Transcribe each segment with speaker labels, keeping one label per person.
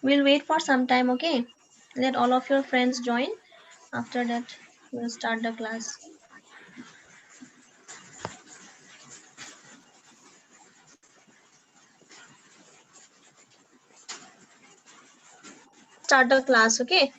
Speaker 1: We'll wait for some time, okay? Let all of your friends join. After that, we'll start the class. Start the class, okay?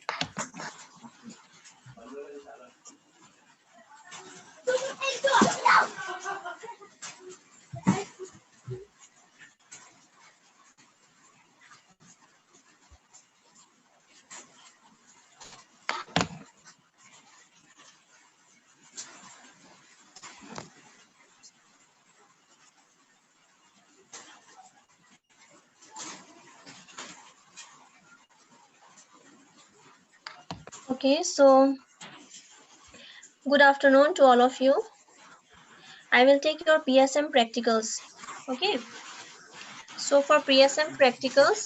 Speaker 1: Okay, so good afternoon to all of you. I will take your PSM practicals. Okay, so for PSM practicals,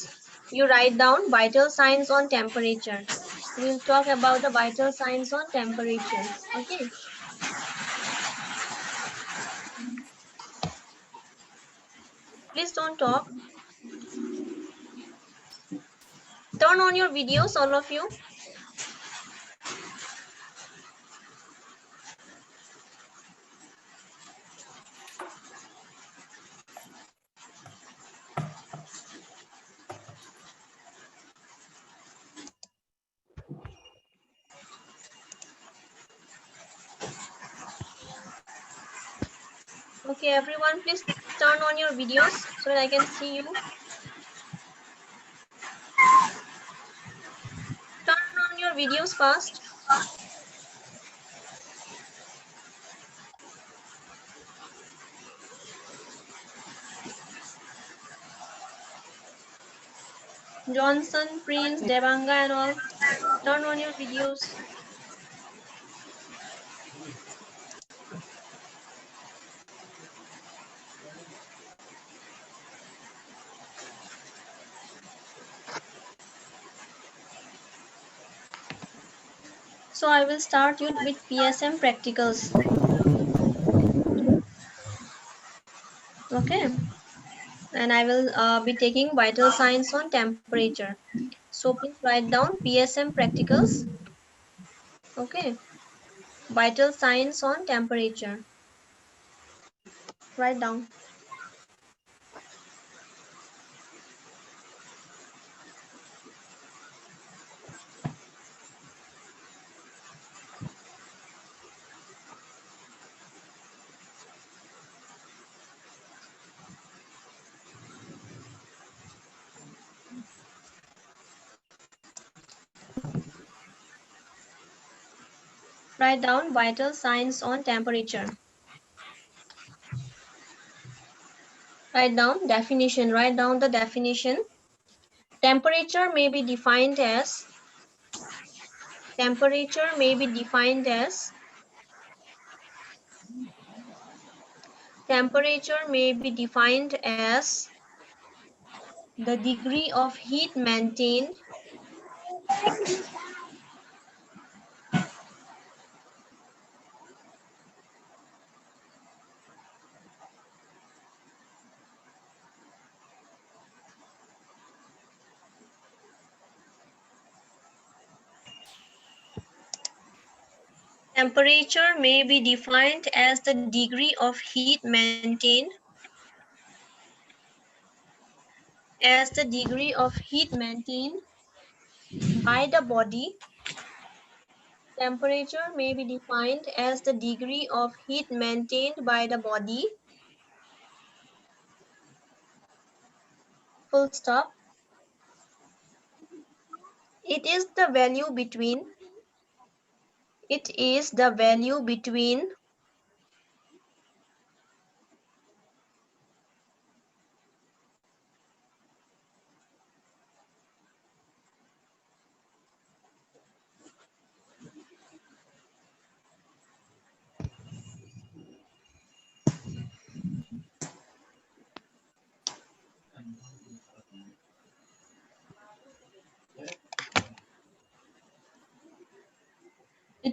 Speaker 1: you write down vital signs on temperature. We'll talk about the vital signs on temperature. Okay, please don't talk. Turn on your videos, all of you. Okay, everyone, please turn on your videos so that I can see you. Turn on your videos fast. Johnson, Prince, Devanga and all. Turn on your videos. So I will start you with PSM practicals. Okay. And I will be taking vital signs on temperature. So please write down PSM practicals. Okay. Vital signs on temperature. Write down. Write down vital signs on temperature. Write down definition. Write down the definition. Temperature may be defined as temperature may be defined as temperature may be defined as the degree of heat maintained temperature may be defined as the degree of heat maintained by the body. Temperature may be defined as the degree of heat maintained by the body. Full stop. It is the value between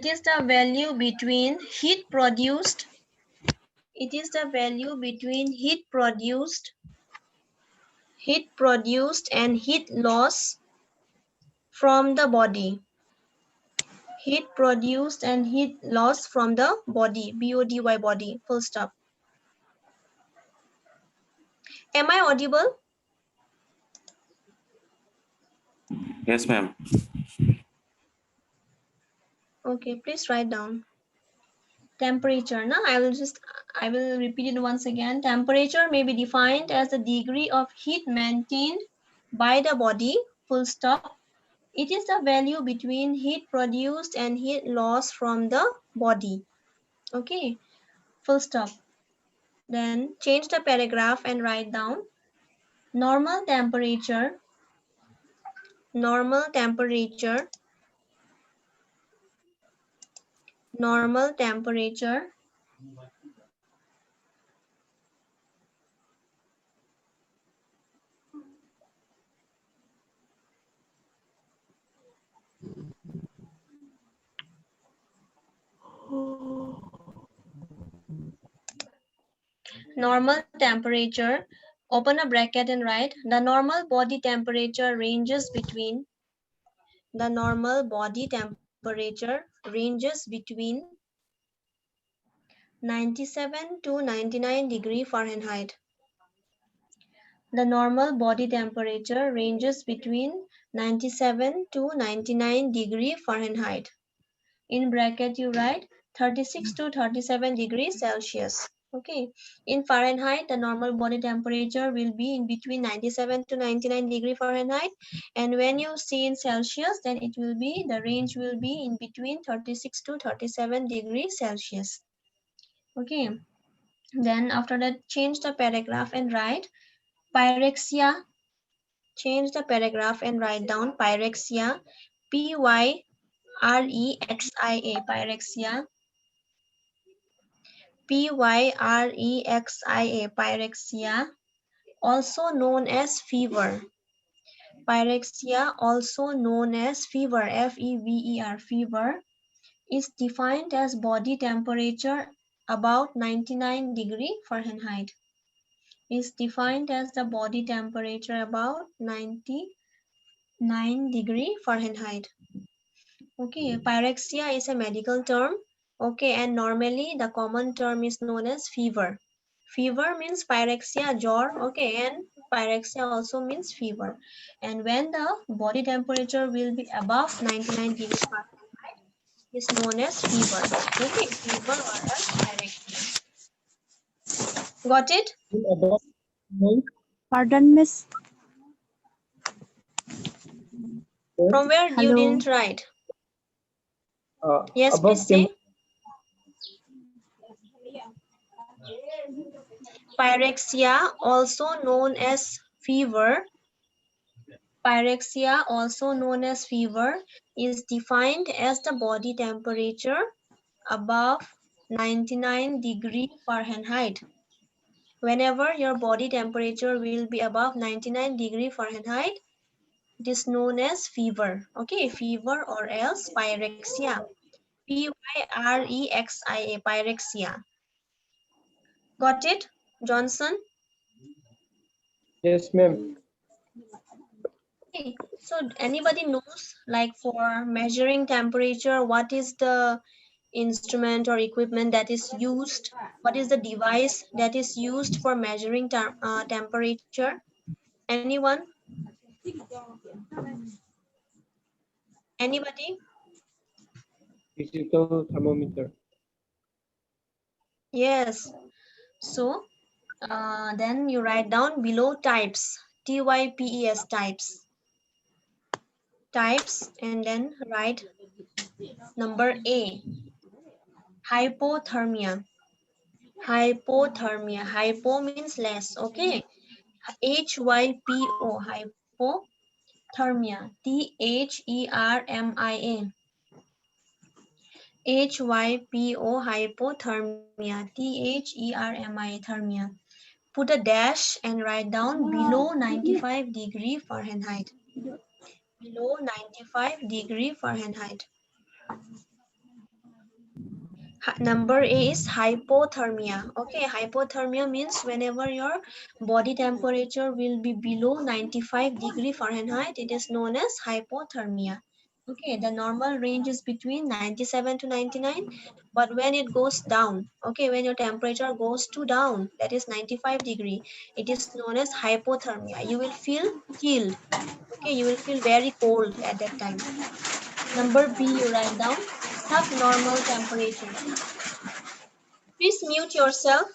Speaker 1: It is the value between heat produced. It is the value between heat produced and heat loss from the body. Heat produced and heat loss from the body. B-O-D-Y, body. Full stop. Am I audible?
Speaker 2: Yes, ma'am.
Speaker 1: Okay, please write down. Temperature. Now I will repeat it once again. Temperature may be defined as the degree of heat maintained by the body. Full stop. It is the value between heat produced and heat loss from the body. Okay, full stop. Then change the paragraph and write down normal temperature. Normal temperature. Normal temperature normal temperature, open a bracket and write the normal body temperature ranges between 97 to 99 degree Fahrenheit. The normal body temperature ranges between 97 to 99 degree Fahrenheit. In bracket you write 36 to 37 degrees Celsius. Okay, in Fahrenheit the normal body temperature will be in between 97 to 99 degree Fahrenheit, and when you see in Celsius then it will be, the range will be in between 36 to 37 degrees Celsius. Okay, then after that change the paragraph and write pyrexia. Change the paragraph and write down pyrexia. P-Y-R-E-X-I-A, pyrexia. P-Y-R-E-X-I-A, pyrexia, also known as fever. Pyrexia, also known as fever, F-E-V-E-R, fever, is defined as body temperature about 99 degree Fahrenheit. Is defined as the body temperature about 99 degree Fahrenheit. Okay, pyrexia is a medical term. Okay, and normally the common term is known as fever. Fever means pyrexia, jar. Okay, and pyrexia also means fever. And when the body temperature will be above 99 degrees Fahrenheit, is known as fever. Okay, fever or else pyrexia. Got it?
Speaker 3: Pardon, miss.
Speaker 1: From where you
Speaker 3: Hello.
Speaker 1: didn't write? Yes, please say. Pyrexia, also known as fever. Pyrexia, also known as fever, is defined as the body temperature above 99 degree Fahrenheit. Whenever your body temperature will be above 99 degree Fahrenheit, it is known as fever. Okay, fever or else pyrexia. P-Y-R-E-X-I-A, pyrexia. Got it, Johnson?
Speaker 4: Yes, ma'am.
Speaker 1: Okay, so anybody knows, like for measuring temperature, what is the instrument or equipment that is used? What is the device that is used for measuring temperature? Anyone? Anybody?
Speaker 4: Digital thermometer.
Speaker 1: Yes. So then you write down below types. T-Y-P-E-S, types. Types, and then write number A. Hypothermia. Hypothermia. Hypo means less. Okay. H-Y-P-O, hypothermia. T-H-E-R-M-I-A. H-Y-P-O, hypothermia. T-H-E-R-M-I-A, thermia. Put a dash and write down below 95 degree Fahrenheit. Below 95 degree Fahrenheit. Number A is hypothermia. Okay, hypothermia means whenever your body temperature will be below 95 degree Fahrenheit, it is known as hypothermia. Okay, the normal range is between 97 to 99, but when it goes down, okay, when your temperature goes to down, that is 95 degree, it is known as hypothermia. You will feel chilled. Okay, you will feel very cold at that time. Number B, you write down subnormal temperature. Please mute yourself.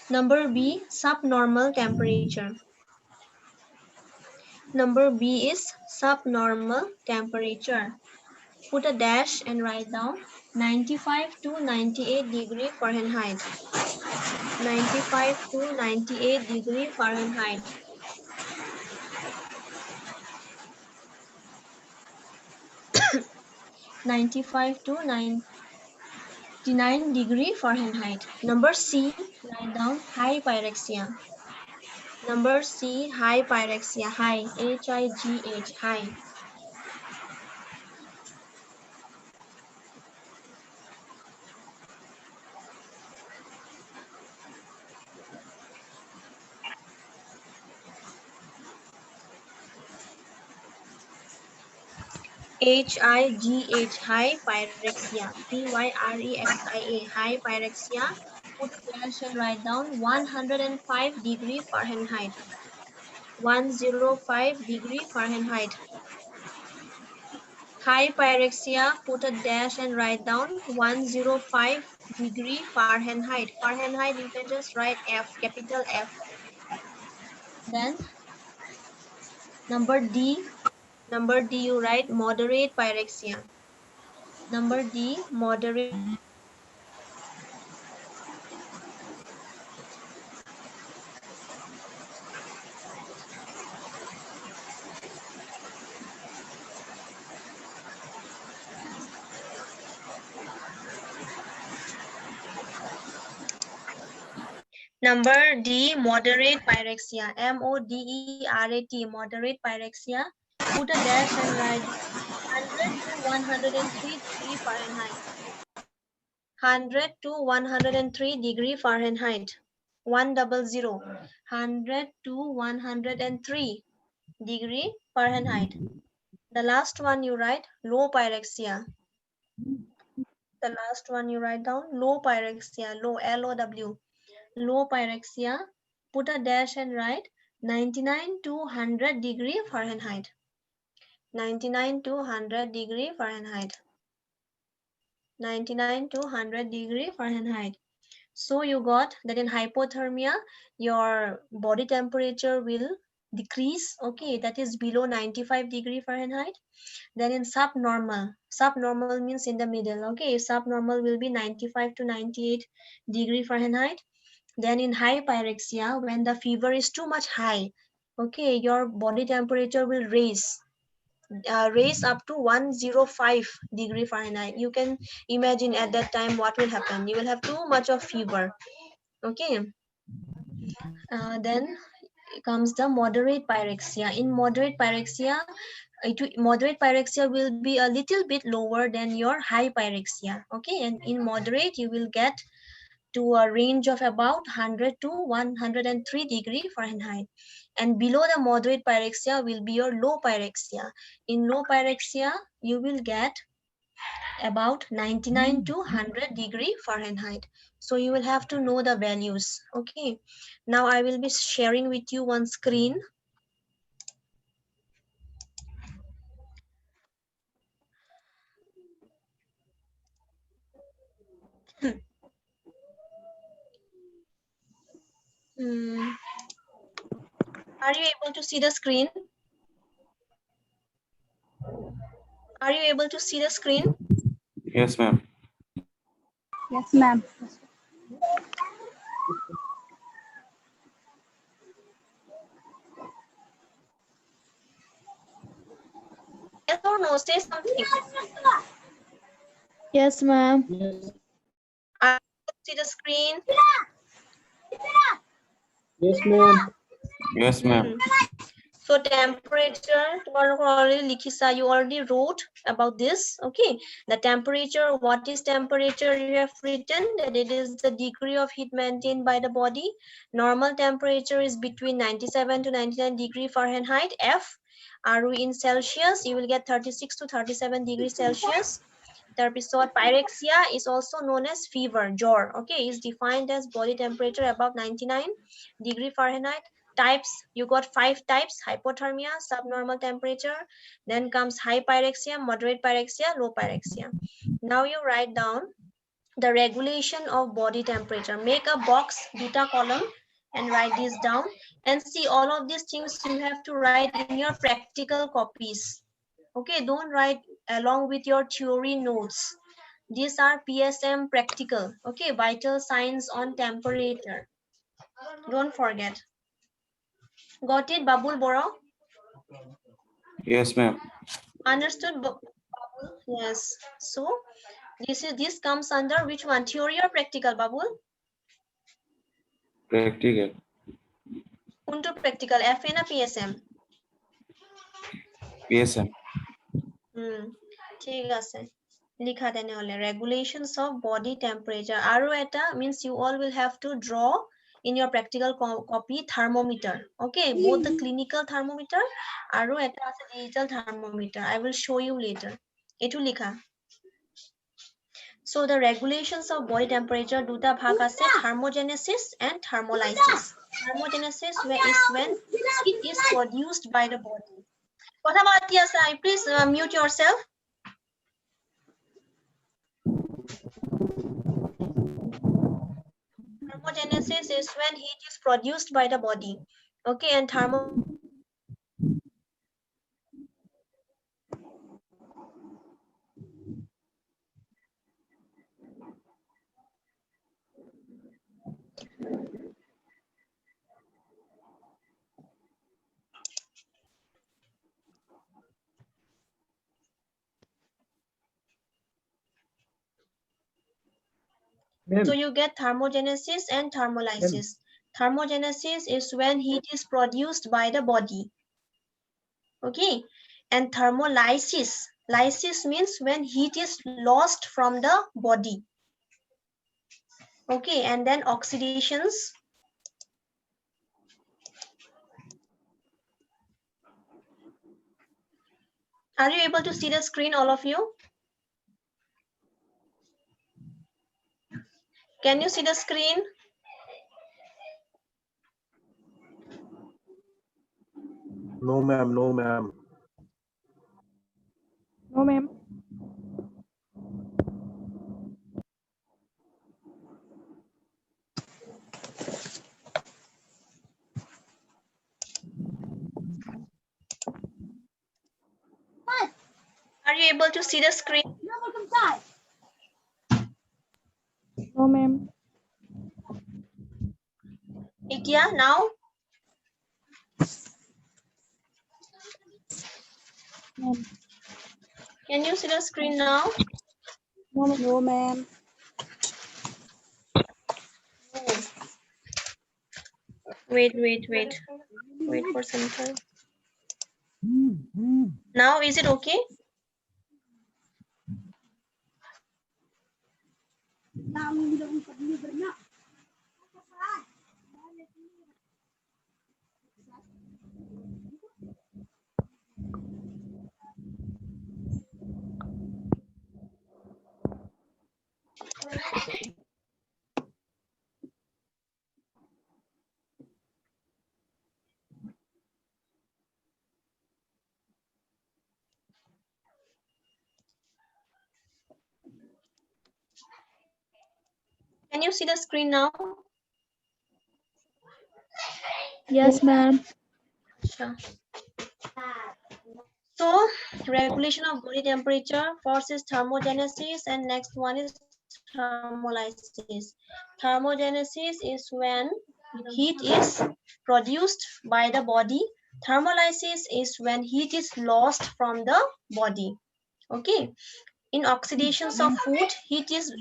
Speaker 1: Number B, subnormal temperature. Number B is subnormal temperature. Put a dash and write down 95 to 98 degree Fahrenheit. 95 to 98 degree Fahrenheit. 95 to 99 degree Fahrenheit. Number C, write down high pyrexia. Number C, high pyrexia, high, H-I-G-H, high. H-I-G-H, high pyrexia, P-Y-R-E-X-I-A, high pyrexia. Put a dash and write down 105 degree Fahrenheit. 105 degree Fahrenheit. High pyrexia, put a dash and write down 105 degree Fahrenheit. Fahrenheit, you can just write F, capital F. Then number D, you write moderate pyrexia. Number D, moderate. Number D, moderate pyrexia. M-O-D-E-R-A-T, moderate pyrexia. Put a dash and write 100 to 103 degree Fahrenheit. 100 to 103 degree Fahrenheit. 100. 100 to 103 degree Fahrenheit. The last one you write low pyrexia. The last one you write down low pyrexia, low, L-O-W. Low pyrexia, put a dash and write 99 to 100 degree Fahrenheit. 99 to 100 degree Fahrenheit. 99 to 100 degree Fahrenheit. So you got that in hypothermia, your body temperature will decrease, okay, that is below 95 degree Fahrenheit. Then in subnormal means in the middle, okay, subnormal will be 95 to 98 degree Fahrenheit. Then in high pyrexia, when the fever is too much high, okay, your body temperature will raise up to 105 degree Fahrenheit. You can imagine at that time what will happen. You will have too much of fever. Okay. Then comes the moderate pyrexia. In moderate pyrexia, moderate pyrexia will be a little bit lower than your high pyrexia. Okay, and in moderate you will get to a range of about 100 to 103 degree Fahrenheit. And below the moderate pyrexia will be your low pyrexia. In low pyrexia, you will get about 99 to 100 degree Fahrenheit. So you will have to know the values. Okay. Now I will be sharing with you one screen. Are you able to see the screen? Are you able to see the screen?
Speaker 2: Yes, ma'am.
Speaker 3: Yes, ma'am.
Speaker 1: Yes or no? Say something.
Speaker 3: Yes, ma'am.
Speaker 1: Are you able to see the screen?
Speaker 4: Yes, ma'am.
Speaker 2: Yes, ma'am.
Speaker 1: So temperature, you already wrote about this. Okay, the temperature, what is temperature? You have written that it is the degree of heat maintained by the body. Normal temperature is between 97 to 99 degree Fahrenheit. F are we in Celsius? You will get 36 to 37 degrees Celsius. Tarpisot, pyrexia is also known as fever, জ্বর. Okay, is defined as body temperature above 99 degree Fahrenheit. Types, you got 5 types: hypothermia, subnormal temperature, then comes high pyrexia, moderate pyrexia, low pyrexia. Now you write down the regulation of body temperature. Make a box, duta column, and write this down. And see, all of these things you have to write in your practical copies. Okay, don't write along with your theory notes. These are PSM practical. Okay, vital signs on temperature. Don't forget. Got it, Babul Bora?
Speaker 2: Yes, ma'am.
Speaker 1: Understood, Babul? Yes. So this comes under which one? Theory or practical, Babul?
Speaker 2: Practical.
Speaker 1: Unto practical. FA na PSM?
Speaker 2: PSM.
Speaker 1: ঠিক আছে লিখা তেনেহলে regulations of body temperature আৰু এটা means you all will have to draw in your practical copy thermometer. Okay, both the clinical thermometer আৰু এটা আছে digital thermometer. I will show you later. এটো লিখা. So the regulations of body temperature দুটা ভাগ আছে, thermogenesis and thermolysis. Thermogenesis is when heat is produced by the body. কথা পাতি আছা, please mute yourself. Thermogenesis is when heat is produced by the body. Okay, and so you get thermogenesis and thermolysis. Thermogenesis is when heat is produced by the body. Okay, and thermolysis. Lysis means when heat is lost from the body. Okay, and then oxidations. Are you able to see the screen, all of you? Can you see the screen?
Speaker 4: No, ma'am. No, ma'am.
Speaker 3: No, ma'am.
Speaker 1: Are you able to see the screen?
Speaker 3: No, ma'am.
Speaker 1: Yeah, now?
Speaker 3: No,
Speaker 1: Can you see the screen now?
Speaker 3: no, ma'am.
Speaker 1: Wait for some time. Now is it okay? Can you see the screen now?
Speaker 3: Yes, ma'am.
Speaker 1: Sure. So regulation of body temperature, first is thermogenesis and next one is thermolysis. Thermogenesis is when heat is produced by the body. Thermolysis is when heat is lost from the body. Okay. In oxidations of food, heat is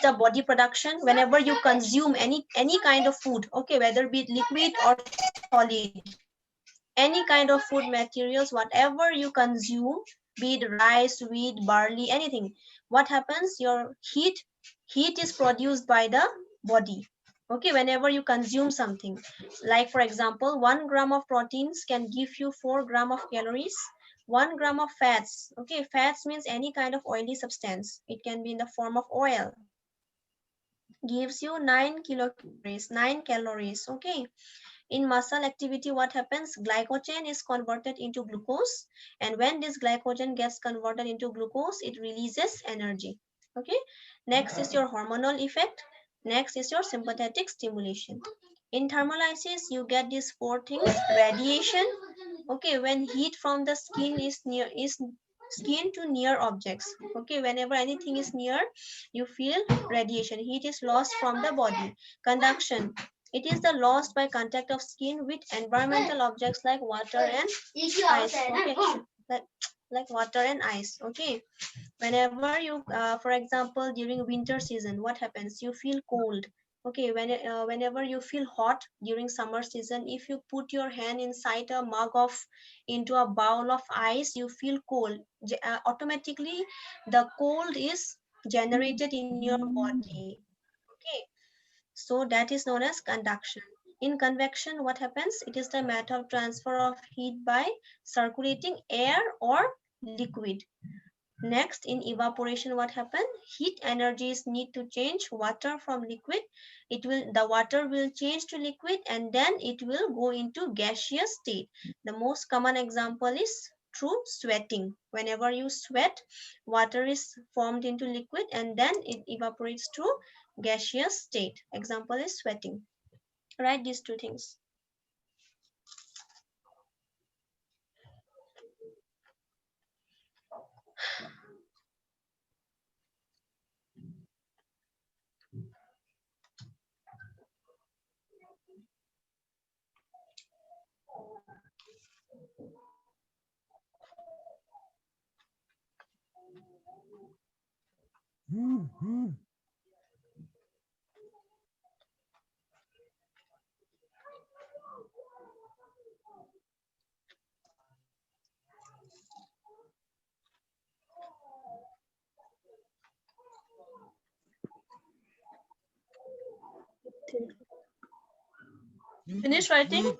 Speaker 1: the body production whenever you consume any kind of food. Okay, whether be it liquid or solid. any kind of food materials, whatever you consume, be it rice, wheat, barley, anything, what happens? Your heat is produced by the body. Okay, whenever you consume something, like for example, 1 gram of proteins can give you 4 grams of calories. 1 gram of fats, okay, fats means any kind of oily substance, it can be in the form of oil, gives you 9 kilocalories, 9 calories. Okay, in muscle activity, what happens? Glycogen is converted into glucose, and when this glycogen gets converted into glucose, it releases energy. Okay, next is your hormonal effect. Next is your sympathetic stimulation. In thermolysis, you get these 4 things. Radiation, okay, when heat from the skin is skin to near objects. Okay, whenever anything is near, you feel radiation, heat is lost from the body. Conduction, it is the loss by contact of skin with environmental objects like water and ice. Okay, like water and ice. Okay, whenever you for example, during winter season, what happens? You feel cold. Okay, whenever you feel hot during summer season, if you put your hand inside a mug of into a bowl of ice, you feel cold. Automatically the cold is generated in your body. Okay, so that is known as conduction. In convection, what happens? It is the method of transfer of heat by circulating air or liquid. Next, in evaporation, what happens? Heat energies need to change water from liquid. The water will change to liquid, and then it will go into gaseous state. The most common example is through sweating. Whenever you sweat, water is formed into liquid and then it evaporates to gaseous state. Example is sweating. Write these 2 things. Finish writing?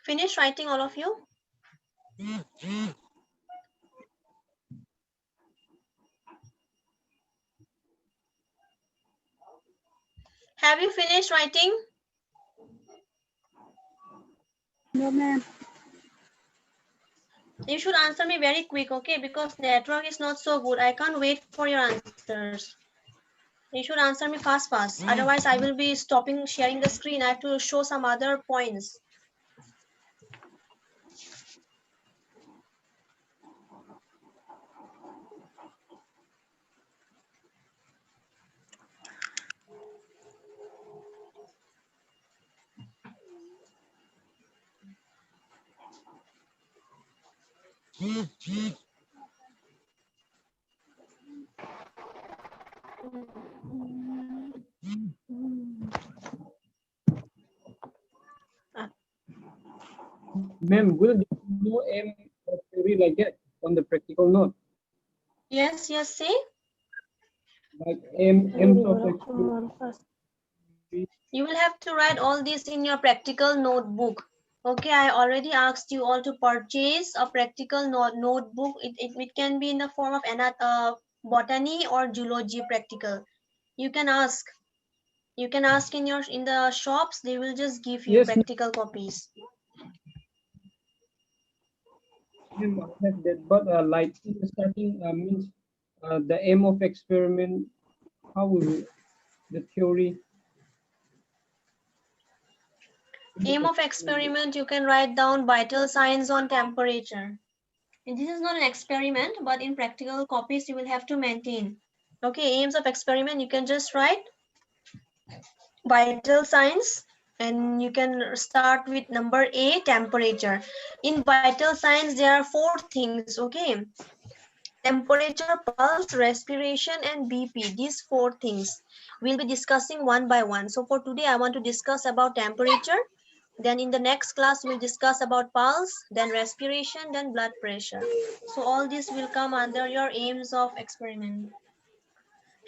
Speaker 1: Finish writing, all of you? Have you finished writing?
Speaker 3: No, ma'am.
Speaker 1: You should answer me very quick, okay? Because network is not so good. I can't wait for your answers. You should answer me fast. Otherwise, I will be stopping sharing the screen. I have to show some other points.
Speaker 5: Ma'am, will there be no aim or theory like that on the practical note?
Speaker 1: Yes, see?
Speaker 5: Like aims of the
Speaker 1: You will have to write all this in your practical notebook. Okay, I already asked you all to purchase a practical notebook. It can be in the form of botany or zoology practical. You can ask. You can ask in the shops. They will just give you
Speaker 5: Yes,
Speaker 1: practical copies.
Speaker 5: ma'am, I have that, but like in the starting means the aim of experiment, how will the theory?
Speaker 1: Aim of experiment, you can write down vital signs on temperature. And this is not an experiment, but in practical copies, you will have to maintain. Okay, aims of experiment, you can just write vital signs, and you can start with number A, temperature. In vital signs, there are 4 things, okay? Temperature, pulse, respiration, and BP. These 4 things we'll be discussing one by one. So for today, I want to discuss about temperature. Then in the next class, we'll discuss about pulse, then respiration, then blood pressure. So all this will come under your aims of experiment.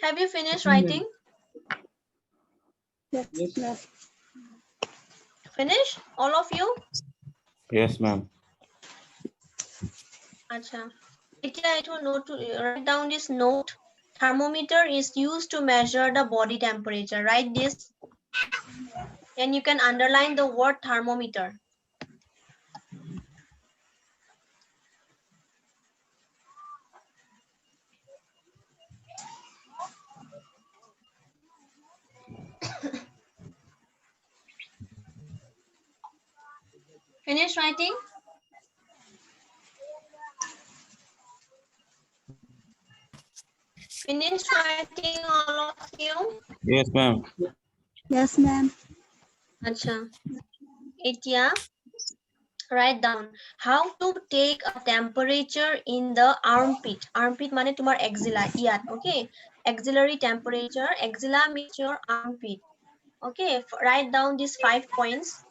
Speaker 1: Have you finished
Speaker 5: Okay, ma'am.
Speaker 1: writing?
Speaker 3: Yes,
Speaker 5: Yes.
Speaker 3: ma'am.
Speaker 1: Finish, all of you?
Speaker 2: Yes, ma'am.
Speaker 1: Acha. Write down this note. Thermometer is used to measure the body temperature. Write this. And you can underline the word thermometer. Finish writing? Finish writing, all of you?
Speaker 2: Yes, ma'am.
Speaker 3: Yes, ma'am.
Speaker 1: Acha. Itya, write down how to take a temperature in the armpit. Armpit mane tumar axilla, iyat, okay? Axillary temperature. Axilla means your armpit. Okay, write down these 5 points.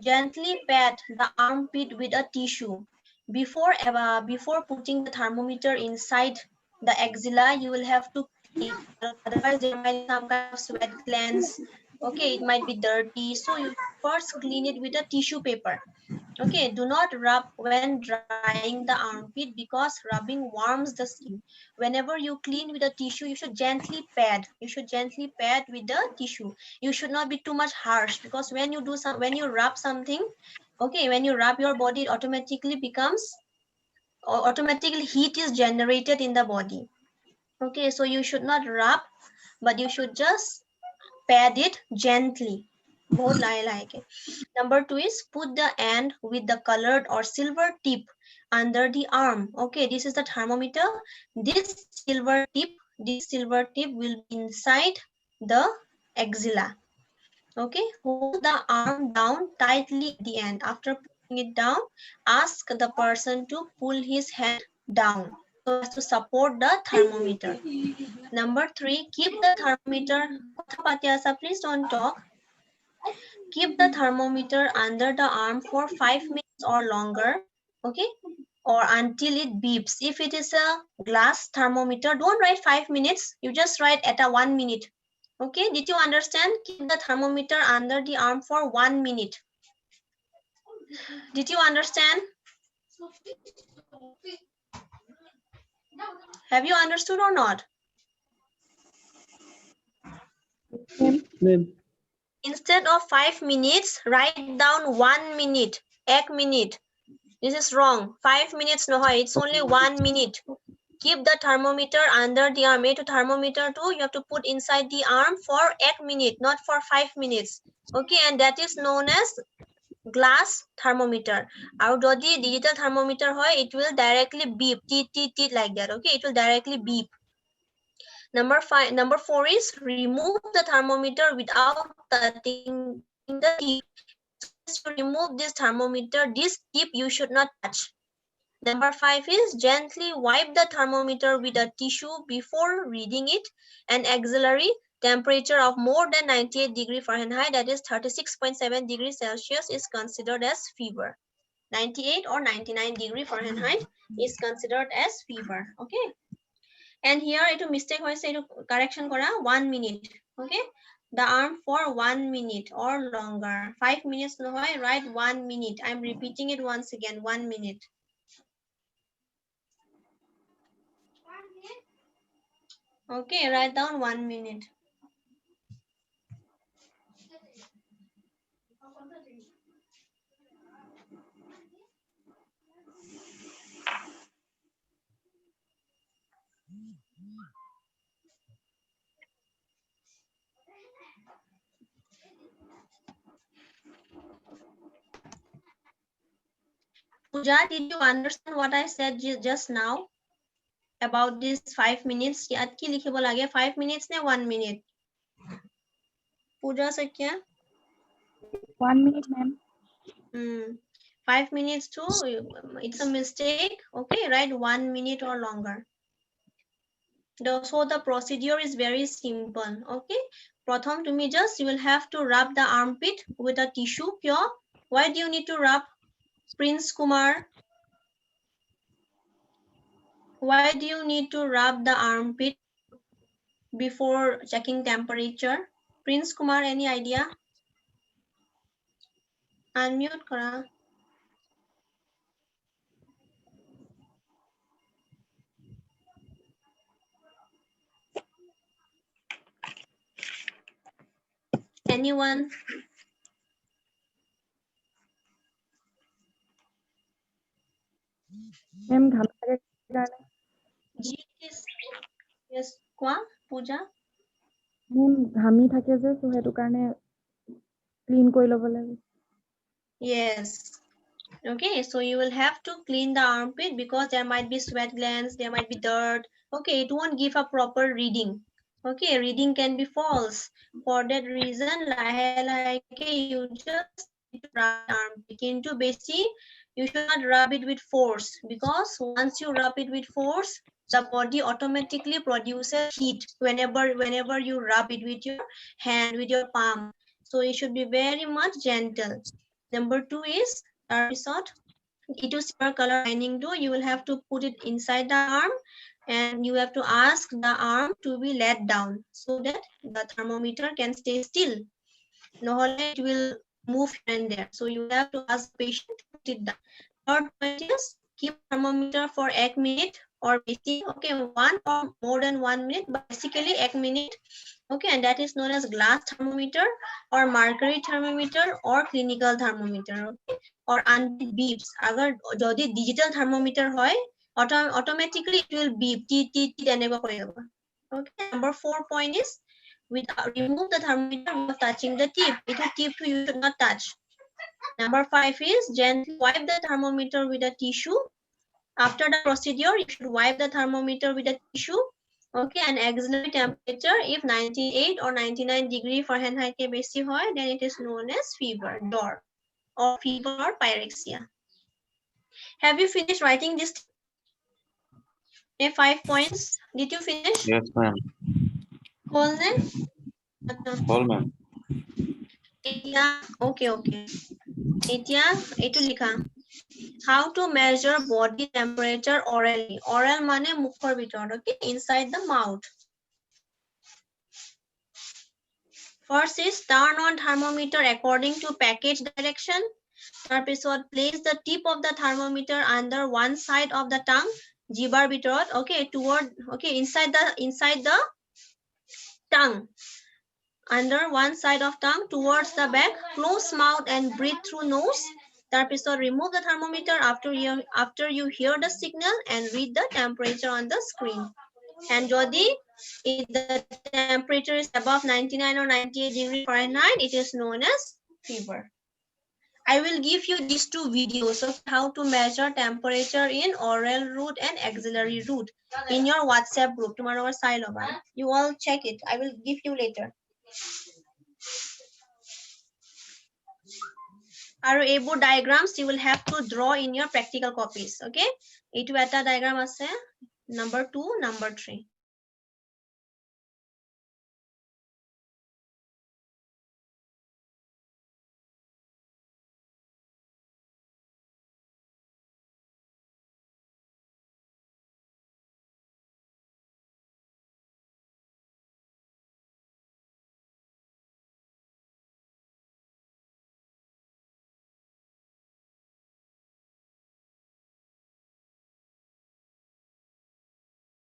Speaker 1: Gently pat the armpit with a tissue. Before putting the thermometer inside the axilla, you will have to clean. Otherwise, there might be some kind of sweat glands. Okay, it might be dirty. So you first clean it with a tissue paper. Okay, do not rub when drying the armpit because rubbing warms the skin. Whenever you clean with a tissue, you should gently pad. You should gently pad with the tissue. You should not be too much harsh, because when you rub something, okay, when you rub your body, it automatically heat is generated in the body. Okay, so you should not rub, but you should just pad it gently. Both like it. Number 2 is put the end with the colored or silver tip under the arm. Okay, this is the thermometer. This silver tip will be inside the axilla. Okay, hold the arm down tightly at the end. After putting it down, ask the person to pull his hand down so as to support the thermometer. Number 3, keep the thermometer. Please don't talk. Keep the thermometer under the arm for 5 minutes or longer, okay? Or until it beeps. If it is a glass thermometer, don't write 5 minutes. You just write at a 1 minute. Okay, did you understand? Keep the thermometer under the arm for 1 minute. Did you understand? Have you understood or not?
Speaker 5: Ma'am.
Speaker 1: Instead of 5 minutes, write down 1 minute. 1 minute. This is wrong. 5 minutes no, it's only 1 minute. Keep the thermometer under the arm. To thermometer too, you have to put inside the arm for 1 minute, not for 5 minutes. Okay, and that is known as glass thermometer. Our digital thermometer, it will directly beep, tit like that. Okay, it will directly beep. Number 4 is remove the thermometer without touching the tip. As you remove this thermometer, this tip you should not touch. Number 5 is gently wipe the thermometer with a tissue before reading it. An axillary temperature of more than 98 degrees Fahrenheit, that is 36.7 degrees Celsius, is considered as fever. 98 or 99 degrees Fahrenheit is considered as fever. Okay. And here it mistake hoise, correction kora 1 minute. Okay. the arm for 1 minute or longer. 5 minutes no hoy, write 1 minute. I'm repeating it once again, 1 minute. Okay, write down 1 minute. Pooja, did you understand what I said just now about this 5 minutes? Yaad ki likhibo lage 5 minutes ne 1 minute? Pooja Sakya?
Speaker 3: 1 minute, ma'am.
Speaker 1: 5 minutes too, it's a mistake. Okay, write 1 minute or longer. So the procedure is very simple. Okay, pratham tumi just you will have to rub the armpit with a tissue. Pure. Why do you need to rub, Prince Kumar? Why do you need to rub the armpit before checking temperature? Prince Kumar, any idea? Unmute kara. Anyone?
Speaker 3: Ma'am, घाम लगे কাৰণে
Speaker 1: Yes, Kwa, Pooja?
Speaker 3: Ma'am, ঘামি থাকে যে so হেতু কাৰণে clean কৰি ল'ব লাগে।
Speaker 1: Yes. Okay, so you will have to clean the armpit because there might be sweat glands, there might be dirt. Okay, it won't give a proper reading. Okay, reading can be false. For that reason, you just need to rub the armpit. Into basic, you should not rub it with force because once you rub it with force, the body automatically produces heat whenever you rub it with your hand, with your palm. So you should be very much gentle. Number 2 is episode. It is silver color lining do. You will have to put it inside the arm and you have to ask the arm to be let down so that the thermometer can stay still. No, it will move here and there. So you have to ask the patient to put it down. Third point is keep thermometer for 1 minute or basic. Okay, 1 or more than 1 minute, but basically 1 minute. Okay, and that is known as glass thermometer or mercury thermometer or clinical thermometer. Okay, or beeps. Agar jodi digital thermometer hoy, automatically it will beep. Okay, number 4 point is remove the thermometer without touching the tip. It is tip you should not touch. Number 5 is gently wipe the thermometer with a tissue. After the procedure, you should wipe the thermometer with a tissue. Okay, and auxiliary temperature, if 98 or 99 degree Fahrenheit ke besi hoy, then it is known as fever, DOR, or fever or pyrexia. Have you finished writing this? 5 points. Did you finish?
Speaker 2: Yes, ma'am.
Speaker 1: Whole then?
Speaker 2: Whole, ma'am.
Speaker 1: Okay. Etia, etu likha. How to measure body temperature orally. Oral mane mukhor bitor, okay, inside the mouth. First is turn on thermometer according to package direction. Tarpisod place the tip of the thermometer under one side of the tongue, jibar bitorot, okay, inside the tongue. Under one side of tongue towards the back, close mouth and breathe through nose. Tarpisod remove the thermometer after you hear the signal and read the temperature on the screen. And jodi if the temperature is above 99 or 98 degree Fahrenheit, it is known as fever. I will give you these 2 videos of how to measure temperature in oral route and axillary route in your WhatsApp group. Tomorrow you all check it. I will give you later. Aru ebo diagrams you will have to draw in your practical copies. Okay, etu eta diagram ase number 2, number 3.